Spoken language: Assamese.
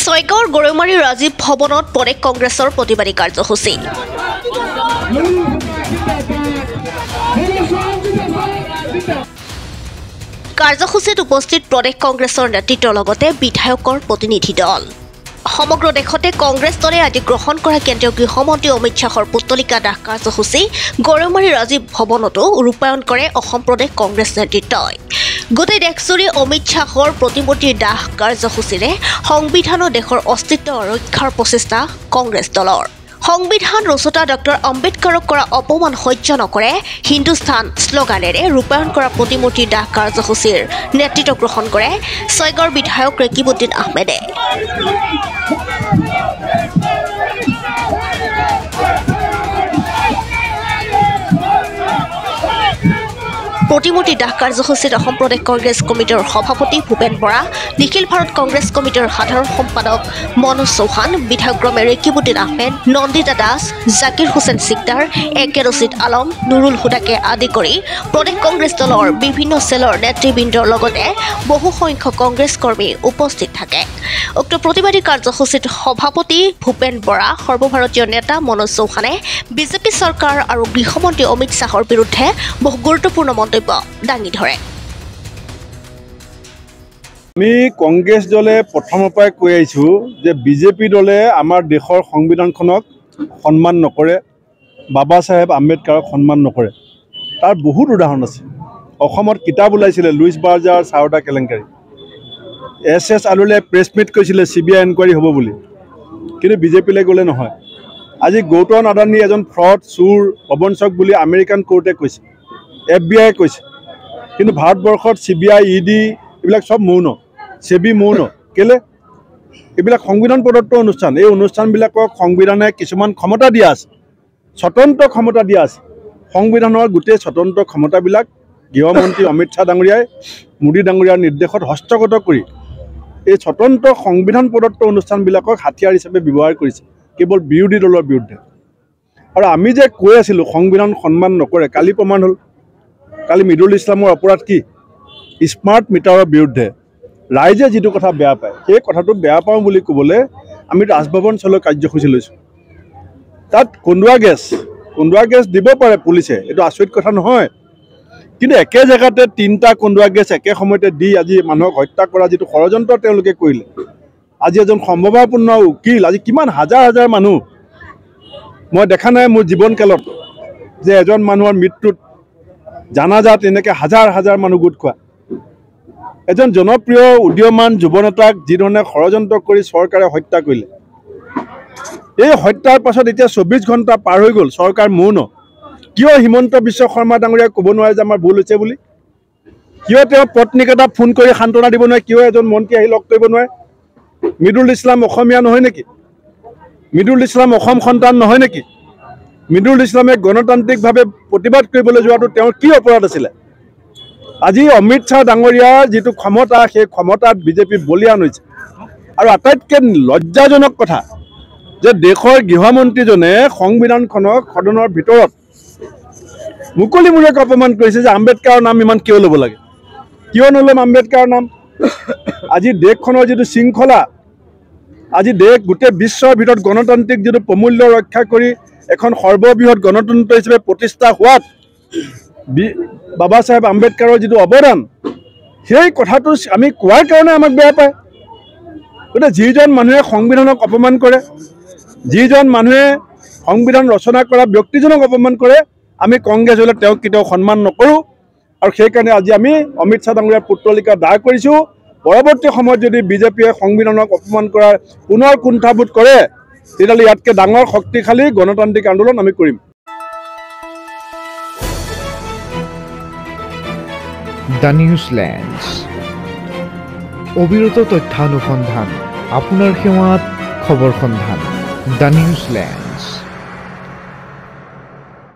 ছয়গাঁৱৰ গৰৈমাৰী ৰাজীৱ ভৱনত প্ৰদেশ কংগ্ৰেছৰ প্ৰতিবাদী কাৰ্যসূচী। কাৰ্যসূচীত উপস্থিত প্ৰদেশ কংগ্ৰেছৰ নেতৃত্বৰ লগতে বিধায়কৰ প্ৰতিনিধি দল। সমগ্ৰ দেশতে কংগ্ৰেছ দলে আজি গ্ৰহণ কৰা কেন্দ্ৰীয় গৃহমন্ত্ৰী অমিত শ্বাহৰ পুতলিকা দাহ কাৰ্যসূচী গৰৈমাৰী ৰাজীৱ ভৱনতো ৰূপায়ণ কৰে অসম প্ৰদেশ কংগ্ৰেছ নেতৃত্বই। গোটেই দেশজুৰি অমিত শ্বাহৰ প্ৰতিমূৰ্তিৰ দাহ কাৰ্যসূচীৰে সংবিধান ও দেশৰ অস্তিত্ব ৰক্ষাৰ প্ৰচেষ্টা কংগ্ৰেছ দলৰ। সংবিধান ৰচয়িতা ডক্টৰ আম্বেদকাৰক কৰা অপমান সহ্য নকৰে হিন্দুস্তান শ্লোগানেৰে ৰূপায়ণ কৰা প্ৰতিমূৰ্তিৰ দাহ কাৰ্যসূচীৰ নেতৃত্ব গ্ৰহণ কৰে ছয়গাঁৱৰ বিধায়ক ৰেকিবুদ্দিন আহমেদে। প্ৰতিমূৰ্তি দাহ কাৰ্যসূচীত অসম প্ৰদেশ কংগ্ৰেছ কমিটিৰ সভাপতি ভূপেন বৰা, নিখিল ভাৰত কংগ্ৰেছ কমিটিৰ সাধাৰণ সম্পাদক মনোজ চৌহান, বিধায়কক্ৰমে ৰেকিবুদ্দিন আহমেদ, নন্দিতা দাস, জাকিৰ হুছেইন সিকদাৰ, একে ৰছিদ আলম, নুৰুল হুদাকে আদি কৰি প্ৰদেশ কংগ্ৰেছ দলৰ বিভিন্ন চেলৰ নেতৃবৃন্দৰ লগতে বহু সংখ্যক কংগ্ৰেছ কৰ্মী উপস্থিত থাকে। উক্ত প্ৰতিবাদী কাৰ্যসূচীত সভাপতি ভূপেন বৰা, সৰ্বভাৰতীয় নেতা মনোজ চৌহানে বিজেপি চৰকাৰ আৰু গৃহমন্ত্ৰী অমিত শ্বাহৰ বিৰুদ্ধে বহু গুৰুত্বপূৰ্ণ মন্তব্য দাঙি ধৰে। আমি কংগ্ৰেছ দলে প্ৰথমৰ পৰাই কৈ আহিছোঁ যে বিজেপি দলে আমাৰ দেশৰ সংবিধানখনক সন্মান নকৰে, বাবা চাহেব আম্বেদকাৰক সন্মান নকৰে। তাৰ বহুত উদাহৰণ আছে। অসমত কিতাপ ওলাইছিলে লুইচ বাৰ্জাৰ চাওডা কেলেংকাৰী, এছ আলুলে প্ৰেছ মিট কৈছিলে CBI এনকুৱাৰী হ'ব বুলি, কিন্তু বিজেপিলৈ গ'লে নহয়। আজি গৌতম আদানী এজন ফ্ৰড চোৰ প্ৰবঞ্চক বুলি আমেৰিকান কোৰ্টে কৈছে, FBI কৈছে, কিন্তু ভাৰতবৰ্ষত CBI ED এইবিলাক চব মৌন, সেবি মৌন। কেলে? এইবিলাক সংবিধান প্ৰদত্ত অনুষ্ঠান। এই অনুষ্ঠানবিলাকক সংবিধানে কিছুমান ক্ষমতা দিয়া আছে, স্বতন্ত্ৰ ক্ষমতা দিয়া আছে। সংবিধানৰ গোটেই স্বতন্ত্ৰ ক্ষমতাবিলাক গৃহমন্ত্ৰী অমিত শ্বাহ ডাঙৰীয়াই মোদী ডাঙৰীয়াৰ নিৰ্দেশত হস্তগত কৰি এই স্বতন্ত্ৰ সংবিধান প্ৰদত্ত অনুষ্ঠানবিলাকক হাতিয়াৰ হিচাপে ব্যৱহাৰ কৰিছে কেৱল বিৰোধী দলৰ বিৰুদ্ধে। আৰু আমি যে কৈ আছিলোঁ সংবিধান সন্মান নকৰে, কালি প্ৰমাণ হ'ল। কালি মিদুল ইছলামৰ অপৰাধ কি? স্মাৰ্ট মিটাৰৰ বিৰুদ্ধে ৰাইজে যিটো কথা বেয়া পায়, সেই কথাটো বেয়া পাওঁ বুলি ক'বলৈ আমি ৰাজভৱন চলোৱা কাৰ্যসূচী লৈছোঁ। তাত কন্দুৱা গেছ দিব পাৰে পুলিচে, এইটো আচৰিত কথা নহয়। কিন্তু একে জেগাতে 3টা কন্দুৱা গেছ একে সময়তে দি আজি মানুহক হত্যা কৰা যিটো ষড়যন্ত্ৰ তেওঁলোকে কৰিলে, আজি এজন সম্ভাৱনাপূৰ্ণ উকিল, আজি কিমান হাজাৰ হাজাৰ মানুহ, মই দেখা নাই মোৰ জীৱনকালত যে এজন মানুহৰ মৃত্যুত জানাজাত এনেকৈ হাজাৰ হাজাৰ মানুহ গোট খোৱা। এজন জনপ্ৰিয় উদীয়মান যুৱনেতাক যিধৰণে ষড়যন্ত্ৰ কৰি চৰকাৰে হত্যা কৰিলে, এই হত্যাৰ পাছত এতিয়া 24 ঘণ্টা পাৰ হৈ গ'ল, চৰকাৰ মৌন। কিয় হিমন্ত বিশ্ব শৰ্মা ডাঙৰীয়াই ক'ব নোৱাৰে যে আমাৰ ভুল হৈছে বুলি? কিয় তেওঁ পত্নীক এটা ফোন কৰি সান্তনা দিব নোৱাৰে? কিয় এজন মন্ত্ৰী আহি লগ কৰিব নোৱাৰে? মিদুল ইছলাম অসমীয়া নহয় নেকি? মিদুল ইছলাম অসম সন্তান নহয় নেকি? মিদুল ইছলামে গণতান্ত্ৰিকভাৱে প্ৰতিবাদ কৰিবলৈ যোৱাটো তেওঁৰ কি অপৰাধ আছিলে? আজি অমিত শ্বাহ ডাঙৰীয়াৰ যিটো ক্ষমতা, সেই ক্ষমতাত বিজেপি বলিয়ান হৈছে। আৰু আটাইতকৈ লজ্জাজনক কথা যে দেশৰ গৃহমন্ত্ৰীজনে সংবিধানখনক সদনৰ ভিতৰত মুকলি মূৰীয়াকৈ অপমান কৰিছে যে আম্বেদকাৰৰ নাম ইমান কিয় ল'ব লাগে? কিয় নল'ম আম্বেদকাৰৰ নাম? আজি দেশখনৰ যিটো শৃংখলা, আজি দেশ গোটেই বিশ্বৰ ভিতৰত গণতান্ত্ৰিক যিটো প্ৰমূল্য ৰক্ষা কৰি এখন সৰ্ববৃহৎ গণতন্ত্ৰ হিচাপে প্ৰতিষ্ঠা হোৱাত বাবা চাহেব আম্বেদকাৰৰ যিটো অৱদান, সেই কথাটো আমি কোৱাৰ কাৰণে আমাক বেয়া পায়। গতিকে যিজন মানুহে সংবিধানক অপমান কৰে, যিজন মানুহে সংবিধান ৰচনা কৰা ব্যক্তিজনক অপমান কৰে, আমি কংগ্ৰেছ হ'লে তেওঁক কেতিয়াও সন্মান নকৰোঁ। আৰু সেইকাৰণে আজি আমি অমিত শ্বাহ ডাঙৰীয়াৰ পুতলিকা দাহ কৰিছোঁ। পৰৱৰ্তী সময়ত যদি বিজেপিয়ে সংবিধানক অপমান কৰাৰ পুনৰ কুণ্ঠাবোধ কৰে, তেতিয়াহ'লে ইয়াতকৈ ডাঙৰ শক্তিশালী গণতান্ত্ৰিক আন্দোলন আমি কৰিম। দ্য নিউজলেণ্ডছ, অবিৰত তথ্যানুসন্ধান, আপোনাৰ সেৱাত খবৰ সন্ধান। দ্য নিউজলেণ্ড।